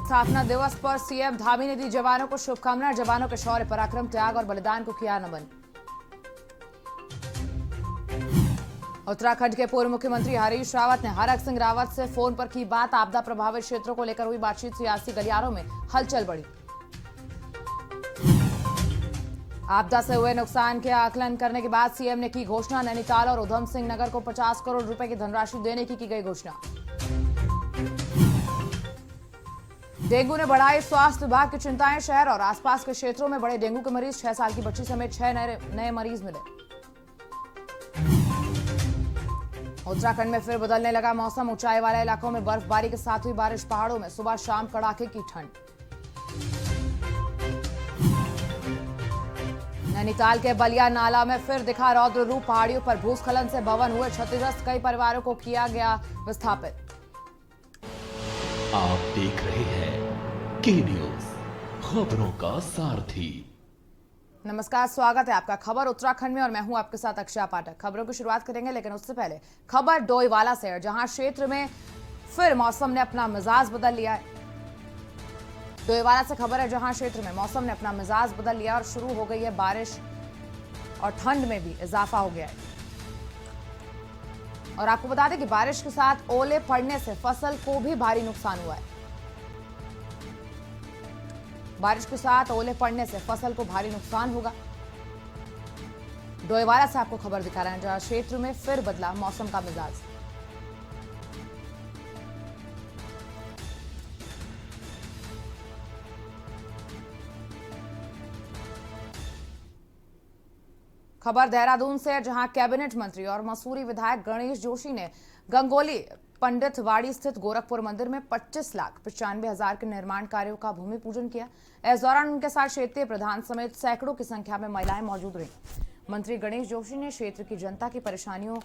स्थापना दिवस पर सीएम धामी ने दी जवानों को शुभकामनाएं। जवानों के शौर्य, पराक्रम, त्याग और बलिदान को किया नमन। उत्तराखंड के पूर्व मुख्यमंत्री हरीश रावत ने हरक सिंह रावत से फोन पर की बात। आपदा प्रभावित क्षेत्रों को लेकर हुई बातचीत, सियासी गलियारों में हलचल बढ़ी। आपदा से हुए नुकसान के आकलन करने के बाद सीएम ने की घोषणा। नैनीताल और उधम सिंह नगर को 50 करोड़ रुपए की धनराशि देने की गई घोषणा। डेंगू ने बढ़ाई स्वास्थ्य विभाग की चिंताएं। शहर और आसपास के क्षेत्रों में बढ़े डेंगू के मरीज। 6 साल की बच्ची समेत 6 नए मरीज मिले। उत्तराखंड में फिर बदलने लगा मौसम। ऊंचाई वाले इलाकों में बर्फबारी के साथ हुई बारिश। पहाड़ों में सुबह शाम कड़ाके की ठंड। नैनीताल के बलिया नाला में फिर दिखा रौद्र रूप। पहाड़ियों पर भूस्खलन से भवन हुए क्षतिग्रस्त। कई परिवारों को किया गया विस्थापित। आप देख रहे हैं के न्यूज, खबरों का सारथी। नमस्कार, स्वागत है आपका खबर उत्तराखंड में और मैं हूं आपके साथ अक्षय पाठक। खबरों की शुरुआत करेंगे, लेकिन उससे पहले खबर डोईवाला से है, जहां क्षेत्र में फिर मौसम ने अपना मिजाज बदल लिया है। डोईवाला से खबर है, जहां क्षेत्र में मौसम ने अपना मिजाज बदल लिया और शुरू हो गई है बारिश और ठंड में भी इजाफा हो गया है। और आपको बता दें कि बारिश के साथ ओले पड़ने से फसल को भी भारी नुकसान हुआ है। बारिश के साथ ओले पड़ने से फसल को भारी नुकसान होगा। डोईवाला से आपको खबर दिखा रहे हैं, जहां क्षेत्र में फिर बदला मौसम का मिजाज। खबर देहरादून से, जहां कैबिनेट मंत्री और मसूरी विधायक गणेश जोशी ने गंगोली पंडित वाड़ी स्थित गोरखपुर मंदिर में 25,95,000 के निर्माण कार्यों का भूमि पूजन किया। इस दौरान उनके साथ क्षेत्रीय प्रधान समेत सैकड़ों की संख्या में महिलाएं मौजूद रहीं। मंत्री गणेश जोशी ने क्षेत्र की जनता की परेशानियों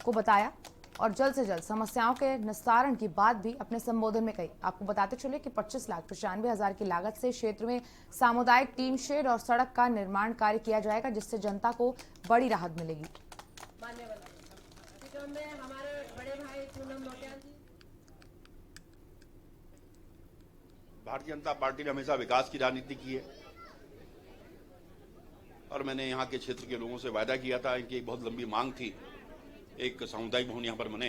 को बताया और जल्द से जल्द समस्याओं के निस्तारण की बात भी अपने संबोधन में कही। आपको बताते चले कि 25,95,000 की लागत से क्षेत्र में सामुदायिक टीन शेड और सड़क का निर्माण कार्य किया जाएगा, जिससे जनता को बड़ी राहत मिलेगी। भारतीय जनता पार्टी ने हमेशा विकास की राजनीति की है और मैंने यहाँ के क्षेत्र के लोगों से वायदा किया था। इनकी एक बहुत लंबी मांग थी, एक सामुदायिक भवन यहाँ पर बने।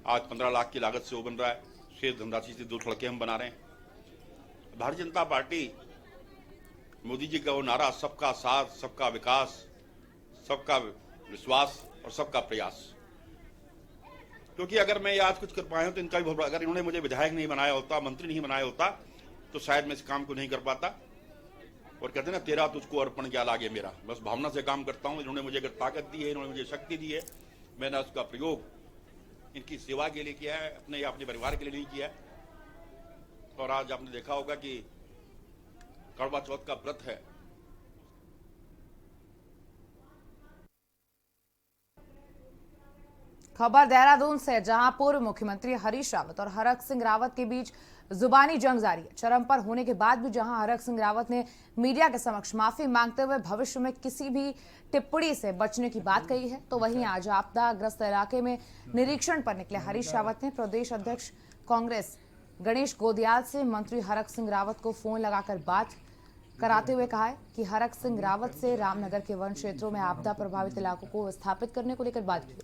आज 15 लाख की लागत से वो बन रहा है। शेष धनराशि से 2 सड़कें हम बना रहे हैं। भारतीय जनता पार्टी, मोदी जी का वो नारा, सबका साथ, सबका विकास, सबका विश्वास और सबका प्रयास। क्योंकि अगर मैं ये आज कुछ कर पाया हूं तो इनका भी बहुत, अगर इन्होंने मुझे विधायक नहीं बनाया होता, मंत्री नहीं बनाया होता, तो शायद मैं इस काम को नहीं कर पाता। और कहते ना, तेरा तुझको अर्पण क्या लागे मेरा। बस भावना से काम करता हूं। इन्होंने मुझे अगर ताकत दी है, इन्होंने मुझे शक्ति दी है, मैंने उसका प्रयोग इनकी सेवा के लिए किया है, अपने परिवार के लिए नहीं किया है। और आज आपने देखा होगा कि करवा चौथ का व्रत है। खबर देहरादून से, जहां पूर्व मुख्यमंत्री हरीश रावत और हरक सिंह रावत के बीच जुबानी जंग जारी है। चरम पर होने के बाद भी जहां हरक सिंह रावत ने मीडिया के समक्ष माफी मांगते हुए भविष्य में किसी भी टिप्पणी से बचने की बात कही है, तो वहीं आज आपदाग्रस्त इलाके में निरीक्षण पर निकले हरीश रावत ने प्रदेश अध्यक्ष कांग्रेस गणेश गोदियाल से मंत्री हरक सिंह रावत को फोन लगाकर बात कराते हुए कहा है कि हरक सिंह रावत से रामनगर के वन क्षेत्रों में आपदा प्रभावित इलाकों को विस्थापित करने को लेकर बात की।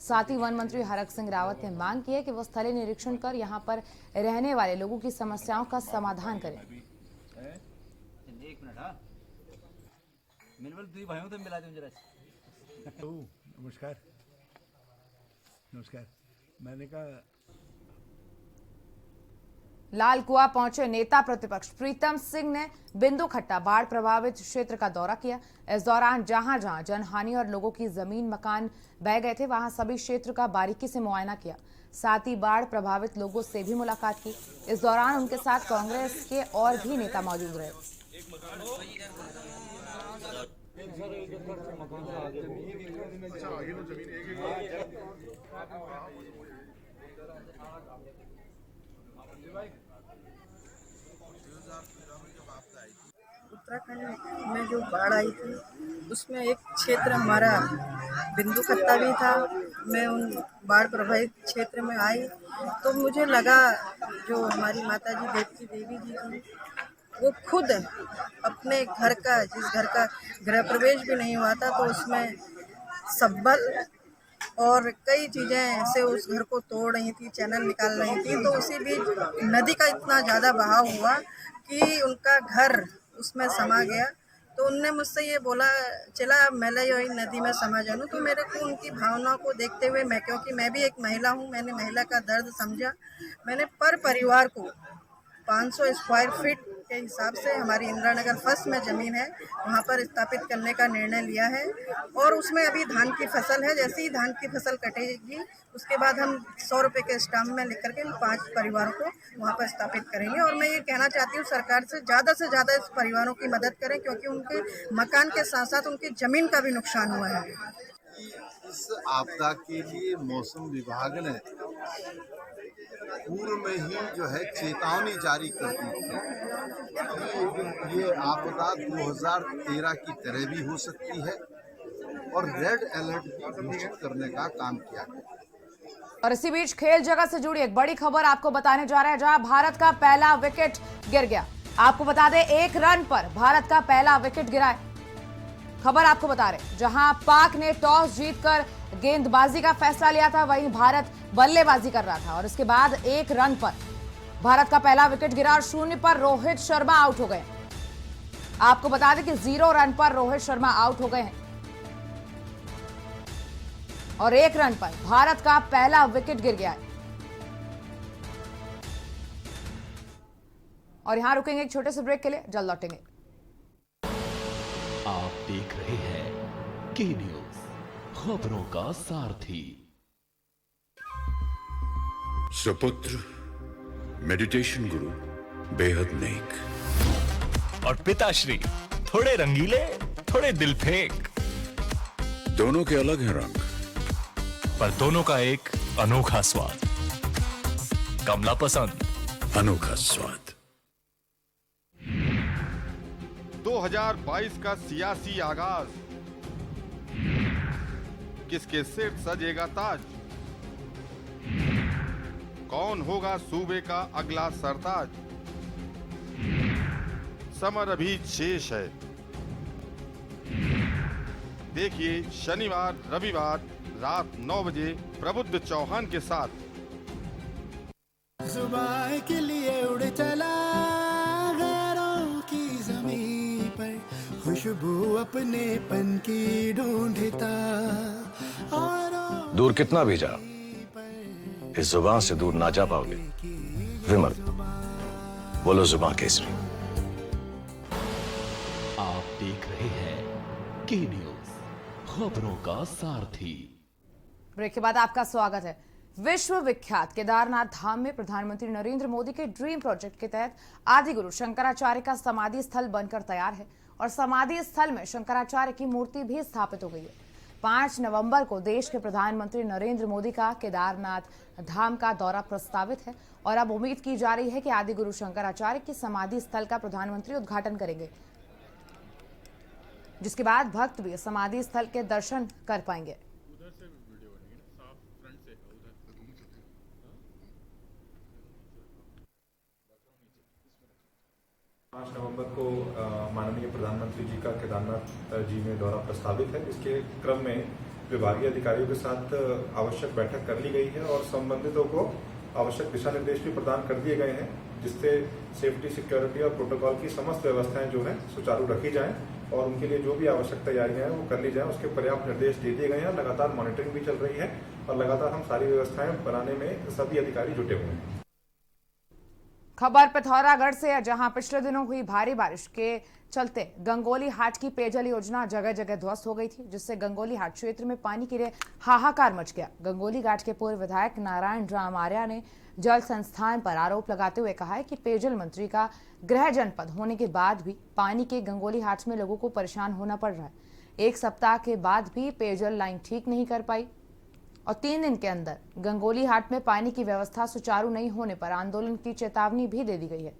साथ ही वन मंत्री हरक सिंह रावत ने मांग की है कि वो स्थलीय निरीक्षण कर यहां पर रहने वाले लोगों की समस्याओं का समाधान करें। नमस्कार नमस्कार। मैंने कहा लाल कुआं पहुंचे नेता प्रतिपक्ष प्रीतम सिंह ने बिंदु खट्टा बाढ़ प्रभावित क्षेत्र का दौरा किया। इस दौरान जहां जहां जनहानि और लोगों की जमीन मकान बह गए थे, वहां सभी क्षेत्र का बारीकी से मुआयना किया। साथ ही बाढ़ प्रभावित लोगों से भी मुलाकात की। इस दौरान उनके साथ कांग्रेस के और भी नेता मौजूद रहे। उत्तराखंड में जो बाढ़ आई थी उसमें एक क्षेत्र हमारा बिंदु खत्ता भी था। मैं उन बाढ़ प्रभावित क्षेत्र में आई तो मुझे लगा जो हमारी माता जी देवकी देवी जी थी वो खुद अपने घर का, जिस घर का गृह प्रवेश भी नहीं हुआ था, तो उसमें सब्बल और कई चीज़ें ऐसे उस घर को तोड़ रही थी, चैनल निकाल रही थी। तो उसी बीच नदी का इतना ज़्यादा बहाव हुआ कि उनका घर उसमें समा गया। तो उनने मुझसे ये बोला, चला मैं वही नदी में समा जाऊँ। तो मेरे को उनकी भावना को देखते हुए, क्योंकि मैं भी एक महिला हूँ, मैंने महिला का दर्द समझा। मैंने पर परिवार को 500 स्क्वायर फीट के हिसाब से हमारी इंदिरा नगर फर्स्ट में ज़मीन है, वहाँ पर स्थापित करने का निर्णय लिया है। और उसमें अभी धान की फसल है। जैसे ही धान की फसल कटेगी उसके बाद हम 100 रुपये के स्टाम्प में लिख करके इन 5 परिवारों को वहाँ पर स्थापित करेंगे। और मैं ये कहना चाहती हूँ सरकार से ज़्यादा इस परिवारों की मदद करें, क्योंकि उनके मकान के साथ साथ उनकी ज़मीन का भी नुकसान हुआ है। इस आपदा के लिए मौसम विभाग ने पूर्व में ही जो है चेतावनी जारी कर दी थी कि ये आपदा 2013 की तरह भी हो सकती है और रेड अलर्ट भी घोषित करने का काम किया गया। और इसी बीच खेल जगत से जुड़ी एक बड़ी खबर आपको बताने जा रहे हैं, जहां भारत का पहला विकेट गिर गया। आपको बता दें 1 रन पर भारत का पहला विकेट गिरा है। खबर आपको बता रहे, जहां पाक ने टॉस जीतकर गेंदबाजी का फैसला लिया था, वहीं भारत बल्लेबाजी कर रहा था और इसके बाद 1 रन पर भारत का पहला विकेट गिरा और 0 पर रोहित शर्मा आउट हो गए। आपको बता दें कि 0 रन पर रोहित शर्मा आउट हो गए हैं और 1 रन पर भारत का पहला विकेट गिर गया है। और यहां रुकेंगे एक छोटे से ब्रेक के लिए, जल्द लौटेंगे। आप देख रहे हैं के न्यूज, खबरों का सारथी। सुपुत्र मेडिटेशन गुरु बेहद नेक और पिताश्री थोड़े रंगीले, थोड़े दिल फेंक। दोनों के अलग हैं रंग, पर दोनों का एक अनोखा स्वाद। कमला पसंद, अनोखा स्वाद। 2022 का सियासी आगाज, किसके सिर सजेगा ताज, कौन होगा सूबे का अगला सरताज, समर अभी शेष है। देखिए शनिवार रविवार रात 9 बजे प्रबुद्ध चौहान के साथ। जुबान के लिए उड़ चला गैरों की ज़मीं पर, खुशबू अपने पन की ढूंढता। दूर कितना भी जा, इस जुबान से दूर ना जा पाओगे। विमल, बोलो जुबान केसरी। आप देख रहे हैं के न्यूज, खबरों का सारथी। ब्रेक के बाद आपका स्वागत है। विश्व विख्यात केदारनाथ धाम में प्रधानमंत्री नरेंद्र मोदी के ड्रीम प्रोजेक्ट के तहत आदिगुरु शंकराचार्य का समाधि स्थल बनकर तैयार है और समाधि स्थल में शंकराचार्य की मूर्ति भी स्थापित हो गई है। 5 नवंबर को देश के प्रधानमंत्री नरेंद्र मोदी का केदारनाथ धाम का दौरा प्रस्तावित है और अब उम्मीद की जा रही है कि आदिगुरु शंकराचार्य की समाधि स्थल का प्रधानमंत्री उद्घाटन करेंगे, जिसके बाद भक्त भी समाधि स्थल के दर्शन कर पाएंगे। 5 नवंबर को माननीय प्रधानमंत्री जी का केदारनाथ जी में दौरा प्रस्तावित है। इसके क्रम में विभागीय अधिकारियों के साथ आवश्यक बैठक कर ली गई है और संबंधितों को आवश्यक दिशा निर्देश भी प्रदान कर दिए गए हैं, जिससे सेफ्टी, सिक्योरिटी और प्रोटोकॉल की समस्त व्यवस्थाएं जो है सुचारू रखी जाएं और उनके लिए जो भी आवश्यक तैयारियां हैं वो कर ली जाएं। उसके पर्याप्त निर्देश दे दिए गए हैं। लगातार मॉनिटरिंग भी चल रही है और लगातार हम सारी व्यवस्थाएं बनाने में सभी अधिकारी जुटे हुए हैं। खबर पिथौरागढ़ से है, जहां पिछले दिनों हुई भारी बारिश के चलते गंगोली हाट की पेयजल योजना जगह जगह ध्वस्त हो गई थी, जिससे गंगोली हाट क्षेत्र में पानी के लिए हाहाकार मच गया। गंगोली घाट के पूर्व विधायक नारायण राम आर्या ने जल संस्थान पर आरोप लगाते हुए कहा है कि पेयजल मंत्री का गृह जनपद होने के बाद भी पानी के गंगोली हाट में लोगों को परेशान होना पड़ रहा है। 1 सप्ताह के बाद भी पेयजल लाइन ठीक नहीं कर पाई और 3 दिन के अंदर गंगोली हाट में पानी की व्यवस्था सुचारू नहीं होने पर आंदोलन की चेतावनी भी दे दी गई है।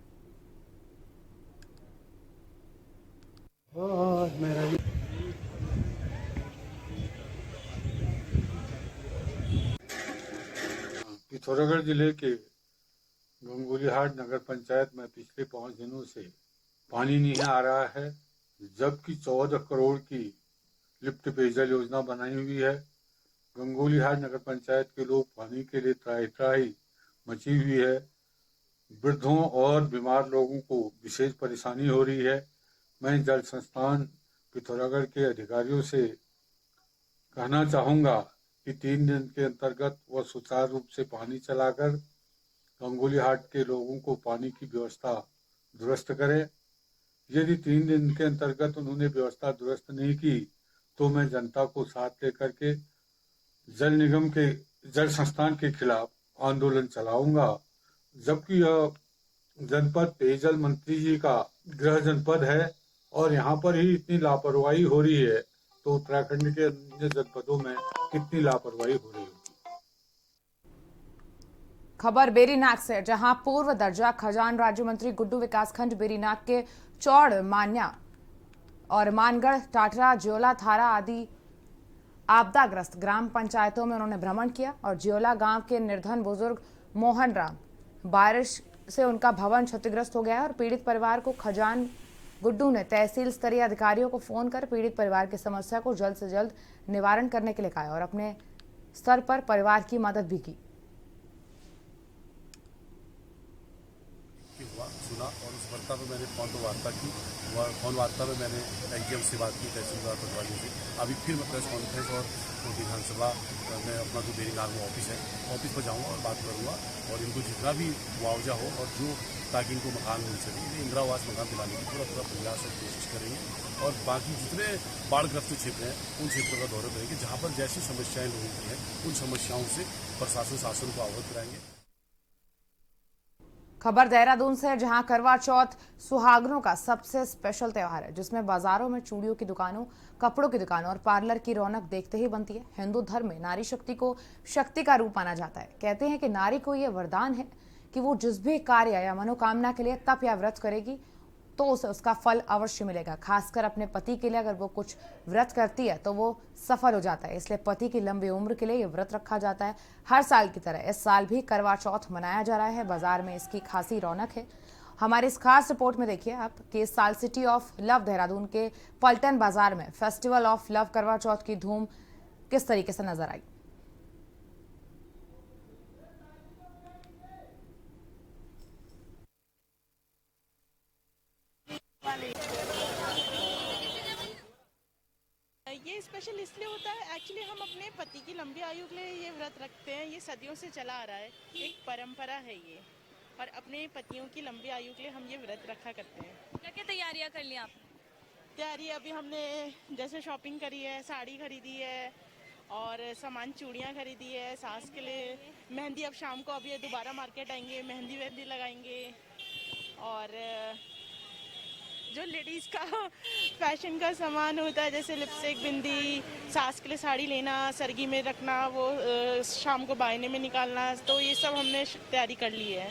पिथौरागढ़ जिले के गंगोलीहाट नगर पंचायत में पिछले 5 दिनों से पानी नहीं आ रहा है, जबकि 14 करोड़ की लिफ्ट पेयजल योजना बनाई हुई है। गंगोलीहाट नगर पंचायत के लोग पानी के लिए त्राही मची हुई है। वृद्धों और बीमार लोगों को विशेष परेशानी हो रही है। मैं जल संस्थान पिथौरागढ़ के अधिकारियों से कहना चाहूँगा कि 3 दिन के अंतर्गत वह सुचारू रूप से पानी चलाकर गंगोलीहाट के लोगों को पानी की व्यवस्था दुरुस्त करें। यदि 3 दिन के अंतर्गत उन्होंने व्यवस्था दुरुस्त नहीं की तो मैं जनता को साथ लेकर के जल संस्थान के खिलाफ आंदोलन चलाऊंगा। जबकि यह जनपद पेयजल मंत्री जी का गृह जनपद है और यहाँ पर ही इतनी लापरवाही हो रही है, तो उत्तराखंड के अन्य जनपदों में कितनी लापरवाही हो रही होगी। खबर बेरीनाग से, जहां पूर्व दर्जा खजान राज्य मंत्री गुड्डू विकासखंड बेरीनाग के चौड़, मान्या और मानगढ़, टाटरा, ज्योला, थारा आदि आपदाग्रस्त ग्राम पंचायतों में उन्होंने भ्रमण किया और ज्योला गांव के निर्धन बुजुर्ग मोहन राम, बारिश से उनका भवन क्षतिग्रस्त हो गया है और पीड़ित परिवार को खजान गुड्डू ने तहसील स्तरीय अधिकारियों को फोन कर पीड़ित परिवार की समस्या को जल्द से जल्द निवारण करने के लिए कहा और अपने स्तर पर परिवार की मदद भी की। सुना और उस वार्ता में मैंने फोन वार्ता की। फोन वार्ता में मैंने एसडीएम से बात की, तहसीलदार पटवारी से। अभी फिर मैं प्रेस कॉन्फ्रेंस और विधानसभा में अपना जो बेरीनाग में ऑफिस पर जाऊंगा और बात करूंगा और इनको जितना भी मुआवजा हो और जो ताकि इनको मकान मिल सके, इंदिरा आवास मकान दिलाने की पूरा प्रयास और कोशिश करेंगे। और बाकी जितने बाढ़ग्रस्त क्षेत्र हैं उन क्षेत्रों का दौरा करेंगे जहाँ पर जैसी समस्याएं लोगों की हैं, उन समस्याओं से प्रशासन शासन को अवगत कराएंगे। खबर देहरादून से, जहां करवा चौथ सुहागनों का सबसे स्पेशल त्योहार है, जिसमें बाजारों में चूड़ियों की दुकानों, कपड़ों की दुकानों और पार्लर की रौनक देखते ही बनती है। हिंदू धर्म में नारी शक्ति को शक्ति का रूप माना जाता है। कहते हैं कि नारी को यह वरदान है कि वो जिस भी कार्य या मनोकामना के लिए तप या व्रत करेगी तो उसे उसका फल अवश्य मिलेगा। खासकर अपने पति के लिए अगर वो कुछ व्रत करती है तो वो सफल हो जाता है। इसलिए पति की लंबी उम्र के लिए ये व्रत रखा जाता है। हर साल की तरह इस साल भी करवा चौथ मनाया जा रहा है। बाजार में इसकी खासी रौनक है। हमारी इस खास रिपोर्ट में देखिए आप कि इस साल सिटी ऑफ लव देहरादून के पलटन बाजार में फेस्टिवल ऑफ लव करवा चौथ की धूम किस तरीके से नजर आई। ये स्पेशल इसलिए होता है, एक्चुअली हम अपने पति की लंबी आयु के लिए ये व्रत रखते हैं। ये सदियों से चला आ रहा है, एक परंपरा है ये, और अपने पतियों की लंबी आयु के लिए हम ये व्रत रखा करते हैं। क्या क्या तैयारियां कर ली आपने? तैयारी अभी हमने जैसे शॉपिंग करी है, साड़ी खरीदी है और सामान चूड़ियाँ खरीदी है। सास के लिए मेहंदी, अब शाम को अभी दोबारा मार्केट आएंगे, मेहंदी वेहंदी लगाएंगे। और जो लेडीज़ का फैशन का सामान होता है, जैसे लिपस्टिक, बिंदी, सास के लिए साड़ी लेना, सरगी में रखना, वो शाम को बायने में निकालना, तो ये सब हमने तैयारी कर ली है।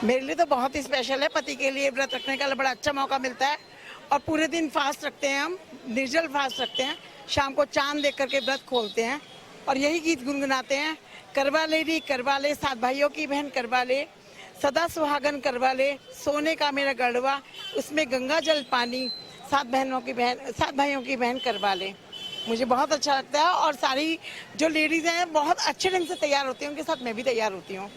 मेरे लिए तो बहुत ही स्पेशल है। पति के लिए व्रत रखने का बड़ा अच्छा मौका मिलता है और पूरे दिन फास्ट रखते हैं, हम निर्जल फास्ट रखते हैं। शाम को चांद देख करके व्रत खोलते हैं और यही गीत गुनगुनाते हैं। करवा ले री करवा ले, 7 भाइयों की बहन करवा ले, सदा सुहागन करवा ले, सोने का मेरा गढ़वा, उसमें गंगा जल पानी, 7 भाइयों की बहन करवा ले। मुझे बहुत अच्छा लगता है और सारी जो लेडीज हैं बहुत अच्छे ढंग से तैयार होती हैं, उनके साथ मैं भी तैयार होती हूँ।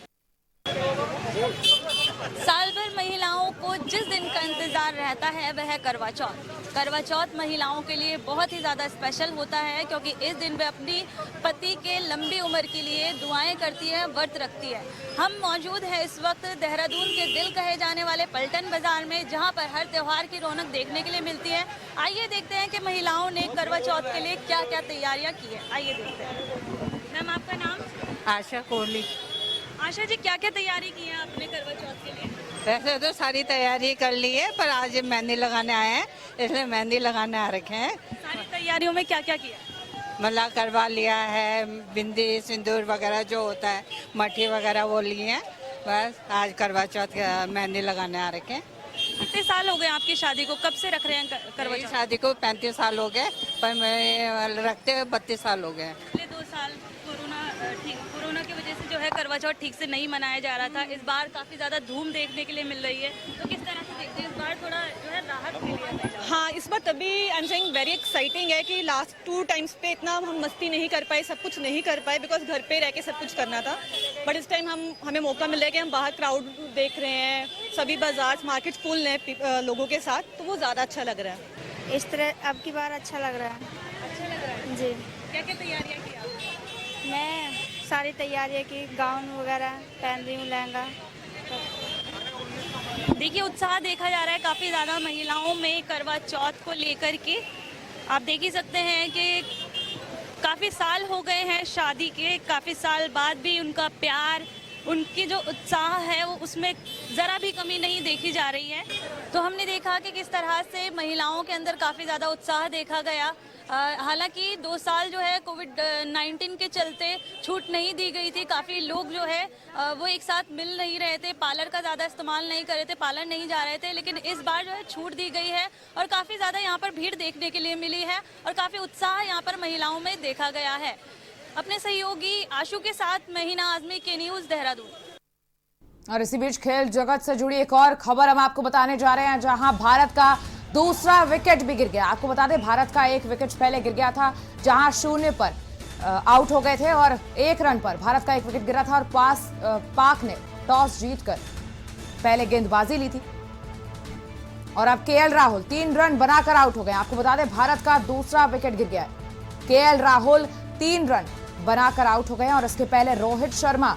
साल भर महिलाओं को जिस दिन का इंतजार रहता है वह है करवा चौथ। करवा चौथ महिलाओं के लिए बहुत ही ज़्यादा स्पेशल होता है, क्योंकि इस दिन वे अपनी पति के लंबी उम्र के लिए दुआएं करती है, व्रत रखती है। हम मौजूद हैं इस वक्त देहरादून के दिल कहे जाने वाले पलटन बाजार में, जहां पर हर त्योहार की रौनक देखने के लिए मिलती है। आइए देखते हैं कि महिलाओं ने करवा चौथ के लिए क्या क्या तैयारियाँ की है। आइए देखते हैं। मैम, आपका नाम? आशा कोहली। आशा जी, क्या क्या तैयारी की है आपने करवा चौथ के लिए? वैसे तो सारी तैयारी कर ली है, पर आज मेहंदी लगाने आए हैं, इसलिए मेहंदी लगाने आ रखे हैं। सारी तैयारियों में क्या क्या किया? मला करवा लिया है, बिंदी, सिंदूर वगैरह जो होता है, मठी वगैरह वो लिए हैं। बस आज करवा चौथ मेहंदी लगाने आ रखे हैं। कितने साल हो गए आपकी शादी को? कब से रख रहे हैं करवा चौथ? शादी को 35 साल हो गए, पर मैं रखते हुए 32 साल हो गए। पिछले 2 साल कोरोना की वजह से जो है करवा चौथ ठीक से नहीं मनाया जा रहा था, इस बार काफ़ी ज़्यादा धूम देखने के लिए मिल रही है, तो किस तरह से देखते हैं इस बार थोड़ा जो है राहत मिली है? हाँ, इस बार तभी I am saying very exciting है कि लास्ट 2 टाइम्स पे इतना हम मस्ती नहीं कर पाए, सब कुछ नहीं कर पाए बिकॉज घर पे रह के सब कुछ करना था, बट इस टाइम हमें मौका मिल रहा है कि हम बाहर क्राउड देख रहे हैं, सभी बाजार मार्केट फुल हैं लोगों के साथ, तो वो ज़्यादा अच्छा लग रहा है। इस तरह अब की बार अच्छा लग रहा है। अच्छा लग रहा है जी। क्या क्या तैयारियाँ की आपने? मैं सारी तैयारियाँ की, गाउन वगैरह पहन रही हूँ, लहंगा। देखिए उत्साह देखा जा रहा है काफ़ी ज़्यादा महिलाओं में करवा चौथ को लेकर के। आप देख ही सकते हैं कि काफ़ी साल हो गए हैं शादी के, काफ़ी साल बाद भी उनका प्यार, उनकी जो उत्साह है वो उसमें ज़रा भी कमी नहीं देखी जा रही है। तो हमने देखा कि किस तरह से महिलाओं के अंदर काफ़ी ज़्यादा उत्साह देखा गया। हालांकि 2 साल जो है कोविड-19 के चलते छूट नहीं दी गई थी, काफ़ी लोग जो है वो एक साथ मिल नहीं रहे थे, पार्लर का ज़्यादा इस्तेमाल नहीं कर रहे थे, पार्लर नहीं जा रहे थे, लेकिन इस बार जो है छूट दी गई है और काफ़ी ज़्यादा यहाँ पर भीड़ देखने के लिए मिली है और काफ़ी उत्साह यहाँ पर महिलाओं में देखा गया है। अपने सहयोगी आशु के साथ मैं हिना आजमी, के न्यूज़, देहरादून। और इसी बीच खेल जगत से जुड़ी एक और खबर हम आपको बताने जा रहे हैं, जहां भारत का दूसरा विकेट भी गिर गया। आपको बता दें भारत का 1 विकेट पहले गिर गया था, जहां 0 पर आउट हो गए थे और 1 रन पर भारत का 1 विकेट गिरा था और पाक ने टॉस जीतकर पहले गेंदबाजी ली थी और अब केएल राहुल 3 रन बनाकर आउट हो गए। आपको बता दें भारत का दूसरा विकेट गिर गया है। केएल राहुल 3 रन बनाकर आउट हो गए और इसके पहले रोहित शर्मा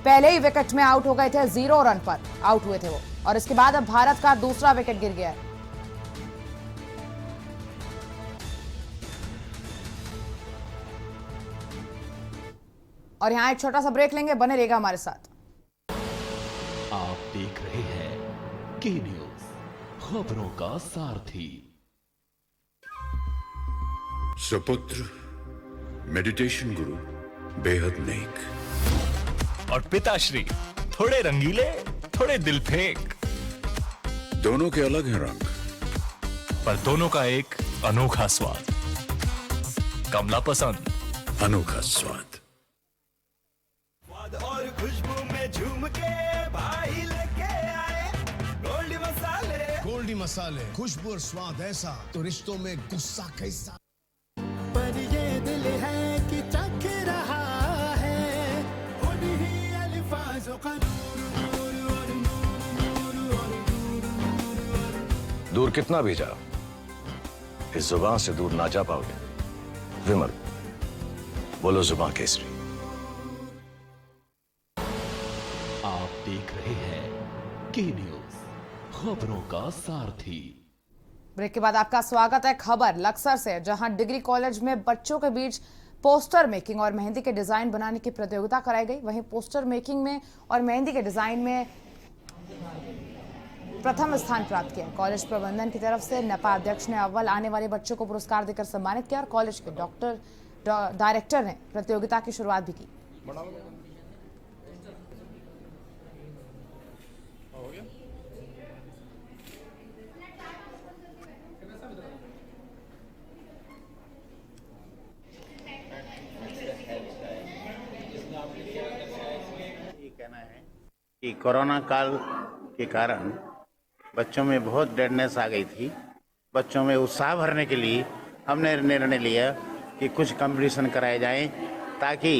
पहले ही विकेट में आउट हो गए थे, 0 रन पर आउट हुए थे वो, और इसके बाद अब भारत का दूसरा विकेट गिर गया है। और यहां एक छोटा सा ब्रेक लेंगे, बने रहेगा हमारे साथ। आप देख रहे हैं के न्यूज़, खबरों का सारथी। सुपुत्र मेडिटेशन गुरु बेहद नेक और पिताश्री थोड़े रंगीले, थोड़े दिल फेंक। दोनों के अलग हैं रंग, पर दोनों का एक अनोखा स्वाद। कमला पसंद, अनोखा स्वाद। और खुशबू में झूम के भाई लेके आए गोल्डी मसाले। गोल्डी मसाले, खुशबू और स्वाद ऐसा तो रिश्तों में गुस्सा कैसा। पर ये दिल है कि चख रहा है उन्हीं अल्फाजों का दूर कितना भी जाओ, इस जुबान से दूर ना जा पाओगे। विमल, बोलो जुबान केसरी। आप देख रहे हैं के न्यूज़, खबरों का सारथी। ब्रेक के बाद आपका स्वागत है। खबर लक्सर से, जहां डिग्री कॉलेज में बच्चों के बीच पोस्टर मेकिंग और मेहंदी के डिजाइन बनाने की प्रतियोगिता कराई गई। वहीं पोस्टर मेकिंग में और मेहंदी के डिजाइन में प्रथम स्थान प्राप्त किया। कॉलेज प्रबंधन की तरफ से नपा अध्यक्ष ने अव्वल आने वाले बच्चों को पुरस्कार देकर सम्मानित किया और कॉलेज के डायरेक्टर ने प्रतियोगिता की शुरुआत भी की। कि कोरोना काल के कारण बच्चों में बहुत डेडनेस आ गई थी। बच्चों में उत्साह भरने के लिए हमने निर्णय लिया कि कुछ कंपटीशन कराए जाएं, ताकि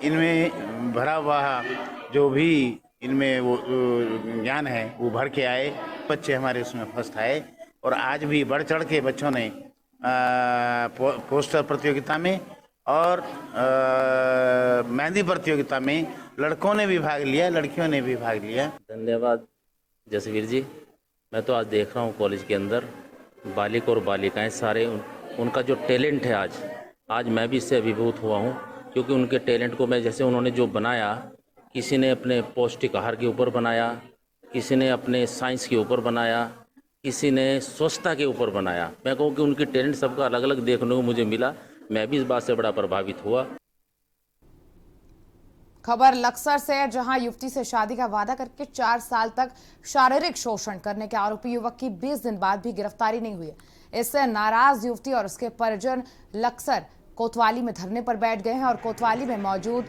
इनमें भरा हुआ जो भी इनमें वो ज्ञान है वो भर के आए, बच्चे हमारे उसमें फर्स्ट आए। और आज भी बढ़ चढ़ के बच्चों ने पोस्टर प्रतियोगिता में और मेहंदी प्रतियोगिता में लड़कों ने भी भाग लिया, लड़कियों ने भी भाग लिया। धन्यवाद जसवीर जी। मैं तो आज देख रहा हूँ कॉलेज के अंदर बालिक और बालिकाएं सारे उनका जो टैलेंट है, आज मैं भी इससे अभिभूत हुआ हूँ, क्योंकि उनके टैलेंट को मैं, जैसे उन्होंने जो बनाया, किसी ने अपने पौष्टिक आहार के ऊपर बनाया, किसी ने अपने साइंस के ऊपर बनाया, किसी ने स्वच्छता के ऊपर बनाया। मैं कहूँ कि उनकी टैलेंट सबका अलग अलग देखने को मुझे मिला। मैं भी इस बात से बड़ा प्रभावित हुआ। खबर लक्सर से है, जहां युवती से शादी का वादा करके 4 साल तक शारीरिक शोषण करने के आरोपी युवक की 20 दिन बाद भी गिरफ्तारी नहीं हुई है। इससे नाराज युवती और उसके परिजन लक्सर कोतवाली में धरने पर बैठ गए हैं और कोतवाली में मौजूद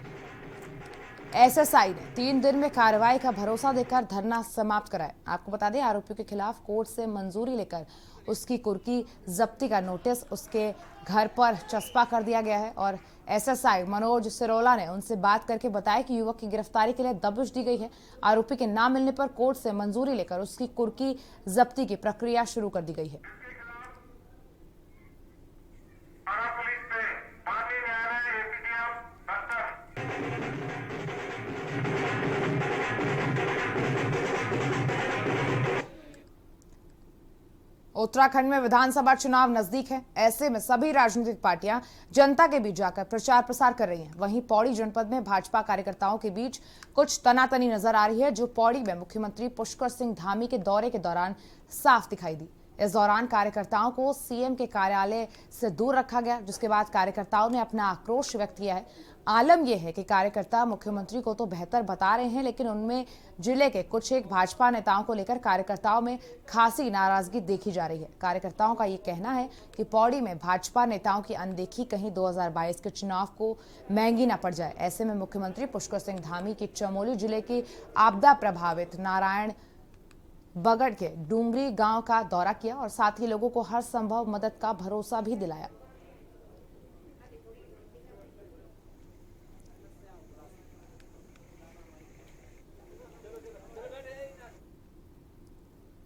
एसएसआई ने 3 दिन में कार्रवाई का भरोसा देकर धरना समाप्त कराया। आपको बता दें, आरोपियों के खिलाफ कोर्ट से मंजूरी लेकर उसकी कुर्की जब्ती का नोटिस उसके घर पर चस्पा कर दिया गया है और एसएसआई मनोज सिरोला ने उनसे बात करके बताया कि युवक की गिरफ्तारी के लिए दबिश दी गई है। आरोपी के ना मिलने पर कोर्ट से मंजूरी लेकर उसकी कुर्की जब्ती की प्रक्रिया शुरू कर दी गई है। उत्तराखंड में विधानसभा चुनाव नजदीक है। ऐसे में सभी राजनीतिक पार्टियां जनता के बीच जाकर प्रचार प्रसार कर रही हैं। वहीं पौड़ी जनपद में भाजपा कार्यकर्ताओं के बीच कुछ तनातनी नजर आ रही है, जो पौड़ी में मुख्यमंत्री पुष्कर सिंह धामी के दौरे के दौरान साफ दिखाई दी। इस दौरान कार्यकर्ताओं को सीएम के कार्यालय से दूर रखा गया, जिसके बाद कार्यकर्ताओं ने अपना आक्रोश व्यक्त किया है। आलम यह है कि कार्यकर्ता मुख्यमंत्री को तो बेहतर बता रहे हैं, लेकिन उनमें जिले के कुछ एक भाजपा नेताओं को लेकर कार्यकर्ताओं में खासी नाराजगी देखी जा रही है। कार्यकर्ताओं का ये कहना है कि पौड़ी में भाजपा नेताओं की अनदेखी कहीं 2022 के चुनाव को महंगी न पड़ जाए। ऐसे में मुख्यमंत्री पुष्कर सिंह धामी की चमोली जिले की आपदा प्रभावित नारायण बगड़ के डूंगरी गांव का दौरा किया और साथ ही लोगों को हर संभव मदद का भरोसा भी दिलाया।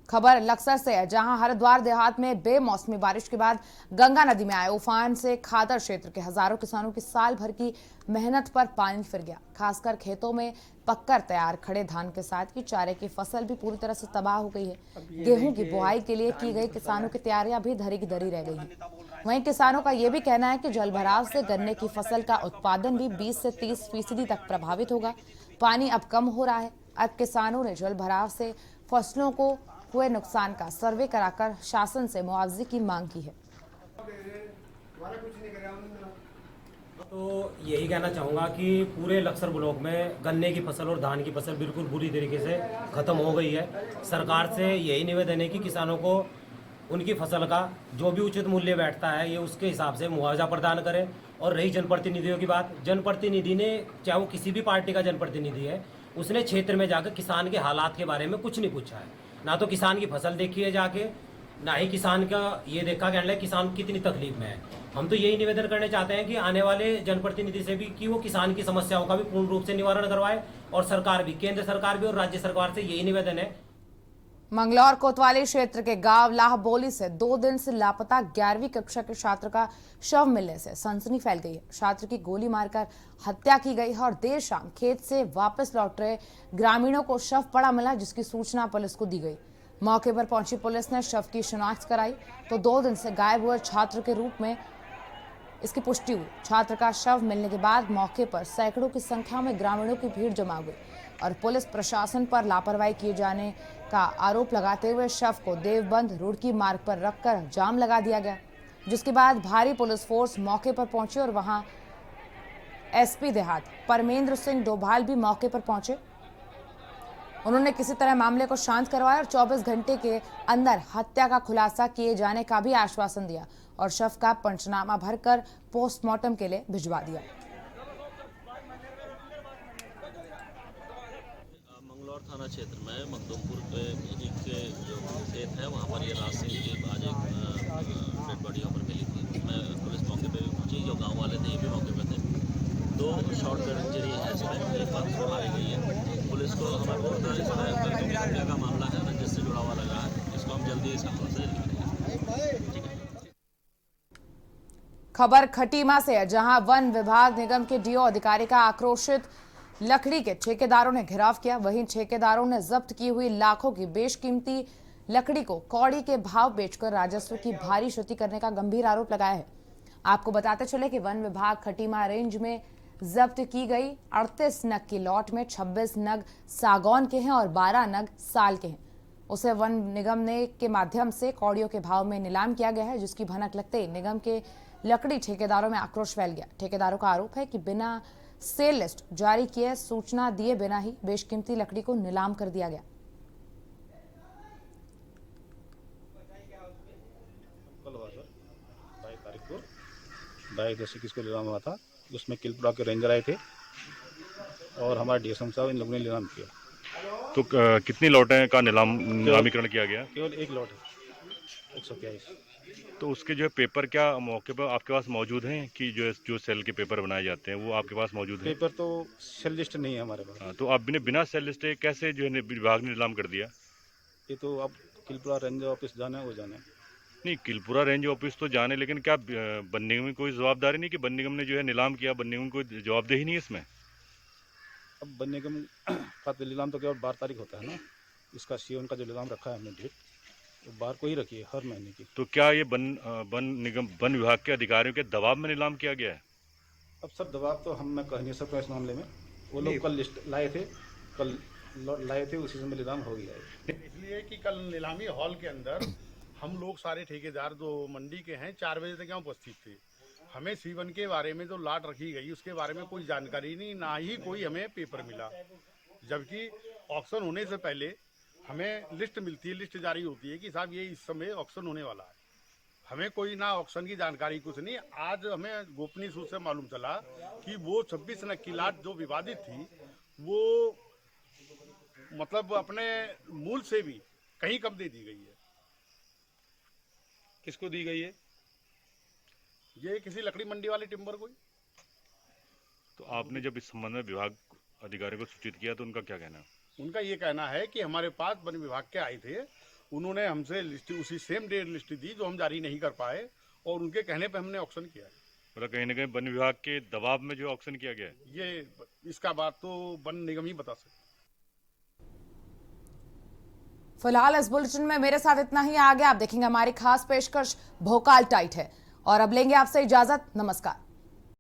खबर लक्सर से है, जहां हरिद्वार देहात में बेमौसमी बारिश के बाद गंगा नदी में आए उफान से खादर क्षेत्र के हजारों किसानों की साल भर की मेहनत पर पानी फिर गया। खासकर खेतों में पककर तैयार खड़े धान के साथ ही चारे की फसल भी पूरी तरह से तबाह हो गई है। गेहूं की बुआई के लिए की गई किसानों की तैयारियां भी धरी की धरी रह गई है। वहीं किसानों का यह भी कहना है कि जलभराव से गन्ने की फसल का उत्पादन भी 20 से 30% तक प्रभावित होगा। पानी अब कम हो रहा है। अब किसानों ने जलभराव से फसलों को हुए नुकसान का सर्वे कराकर शासन से मुआवजे की मांग की है। तो यही कहना चाहूँगा कि पूरे लक्सर ब्लॉक में गन्ने की फसल और धान की फसल बिल्कुल बुरी तरीके से ख़त्म हो गई है। सरकार से यही निवेदन है कि किसानों को उनकी फसल का जो भी उचित मूल्य बैठता है ये उसके हिसाब से मुआवजा प्रदान करें। और रही जनप्रतिनिधियों की बात, जनप्रतिनिधि ने, चाहे वो किसी भी पार्टी का जनप्रतिनिधि है, उसने क्षेत्र में जाकर किसान के हालात के बारे में कुछ नहीं पूछा है। ना तो किसान की फसल देखी है जाके, ना ही किसान का ये देखा कि किसान कितनी तकलीफ में है। हम तो यही निवेदन करने चाहते हैं कि आने वाले जनप्रतिनिधि से भी कि वो किसान की समस्याओं का भी पूर्ण रूप से निवारण करवाए, और सरकार भी, केंद्र सरकार भी और राज्य सरकार से यही निवेदन है। मंगलौर कोतवाली क्षेत्र के गांव लाहबोली से 2 दिन से लापता 11वीं कक्षा के छात्र का शव मिलने से सनसनी फैल गई है। छात्र की गोली मारकर हत्या की गई है और देर शाम खेत से वापस लौट रहे ग्रामीणों को शव पड़ा मिला, जिसकी सूचना पुलिस को दी गई। मौके पर पहुंची पुलिस ने शव की शिनाख्त कराई तो 2 दिन से गायब हुए छात्र के रूप में इसकी पुष्टि हुई। छात्र का शव मिलने के बाद मौके पर सैकड़ों की संख्या में ग्रामीणों की भीड़ जमा हुई और पुलिस प्रशासन पर लापरवाही किए जाने का आरोप लगाते हुए शव को देवबंद रुड़की मार्ग पर रखकर जाम लगा दिया गया, जिसके बाद भारी पुलिस फोर्स मौके पर पहुंची और वहां एसपी देहात परमेंद्र सिंह डोभाल भी मौके पर पहुंचे। उन्होंने किसी तरह मामले को शांत करवाया और 24 घंटे के अंदर हत्या का खुलासा किए जाने का भी आश्वासन दिया और शव का पंचनामा भरकर पोस्टमार्टम के लिए भिजवा दिया। मंगलौर थाना क्षेत्र में मखदूमपुर के एक जो खेत है वहाँ पर ये रात से आज एक डेड बॉडी यहाँ पर मिली थी। उसमें पुलिस मौके पे भी पहुंची, जो गांव वाले थे ये भी मौके पे थे। 2 शॉर्ट इंजरी है इसमें, एक बात को मारी गई है। पुलिस को हमारे को पता है इसमें हत्या का मामला है, रंजिश से जुड़ा हुआ लगा है। इसको हम जल्दी इसका खुलासा करेंगे। खबर खटीमा से है, जहां वन विभाग निगम के डीओ अधिकारी का आक्रोशित लकड़ी के ठेकेदारों ने घेराव किया। वहीं ठेकेदारों ने जब्त की हुई लाखों की बेशकीमती लकड़ी को कौड़ी के भाव बेचकर राजस्व की भारी क्षति करने का गंभीर आरोप लगाया है। आपको बताते चले कि वन विभाग खटीमा रेंज में जब्त की गई 38 नग की लॉट में 26 नग सागौन के हैं और 12 नग साल के हैं। उसे वन निगम ने के माध्यम से कौड़ियों के भाव में नीलाम किया गया है, जिसकी भनक लगते ही निगम के लकड़ी ठेकेदारों में आक्रोश फैल गया। ठेकेदारों का आरोप है कि बिना सेल लिस्ट जारी किए, सूचना दिए बिना ही बेशकीमती लकड़ी को नीलाम कर दिया गया। कल हुआ सर 22 तारीख को 22 को नीलाम हुआ था। उसमें किलपुरा के रेंजर आए थे और हमारे डीएसएम साहब इन लोगों ने नीलाम किया। तो कितनी लॉटें का नीलामीकरण किया गया? केवल एक लॉट है 123। तो उसके जो है पेपर क्या मौके पर आपके पास मौजूद हैं कि जो सेल के पेपर बनाए जाते हैं वो आपके पास मौजूद है? पेपर तो सेल लिस्ट नहीं है हमारे पास। तो आपने बिना सेल लिस्ट कैसे जो है विभाग ने नीलाम कर दिया? ये तो अब किलपुरा रेंज ऑफिस जाना है, वो जाना है। नहीं, किलपुरा रेंज ऑफिस तो जाने, लेकिन क्या वन निगम में कोई जवाबदारी नहीं कि वन निगम ने जो है नीलाम किया, वन निगम को जवाबदेही नहीं है इसमें? अब वन निगम का नीलाम तो केवल 12 तारीख होता है ना, इसका सीओन का जो नीलाम रखा है हमने डेट, वो 12 को ही रखी है हर महीने की। तो क्या ये वन विभाग के अधिकारियों के दबाव में नीलाम किया गया है? अब सर दबाव तो मैं कह नहीं सकता इस मामले में। वो लोग कल लिस्ट लाए थे, उसी समय नीलाम हो गया है। इसलिए कि कल नीलामी हॉल के अंदर हम लोग सारे ठेकेदार जो मंडी के हैं 4 बजे तक यहाँ उपस्थित थे। हमें C1 के बारे में जो लाट रखी गई उसके बारे में कोई जानकारी नहीं, ना ही कोई हमें पेपर मिला, जबकि ऑक्शन होने से पहले हमें लिस्ट मिलती है, लिस्ट जारी होती है कि साहब ये इस समय ऑक्शन होने वाला है। हमें कोई ना ऑक्शन की जानकारी कुछ नहीं। आज हमें गोपनीय सूत्र से मालूम चला कि वो 26 नग की लाट जो विवादित थी वो मतलब अपने मूल से भी कहीं कम दे दी गई है। किसको दी गई है? ये किसी लकड़ी मंडी वाले टिम्बर को। तो आपने जब इस संबंध में विभाग अधिकारियों को सूचित किया तो उनका क्या कहना है? उनका ये कहना है कि हमारे पास वन विभाग के आए थे, उन्होंने हमसे लिस्ट उसी सेम डे लिस्ट दी जो हम जारी नहीं कर पाए, और उनके कहने पे हमने ऑक्शन किया है। मतलब कहीं ना कहीं वन विभाग के दबाव में जो ऑक्शन किया गया है, ये इसका बात तो वन निगम ही बता सकते। फिलहाल इस बुलेटिन में मेरे साथ इतना ही। आगे आप देखेंगे हमारी खास पेशकश भोकाल टाइट है। और अब लेंगे आपसे इजाजत। नमस्कार।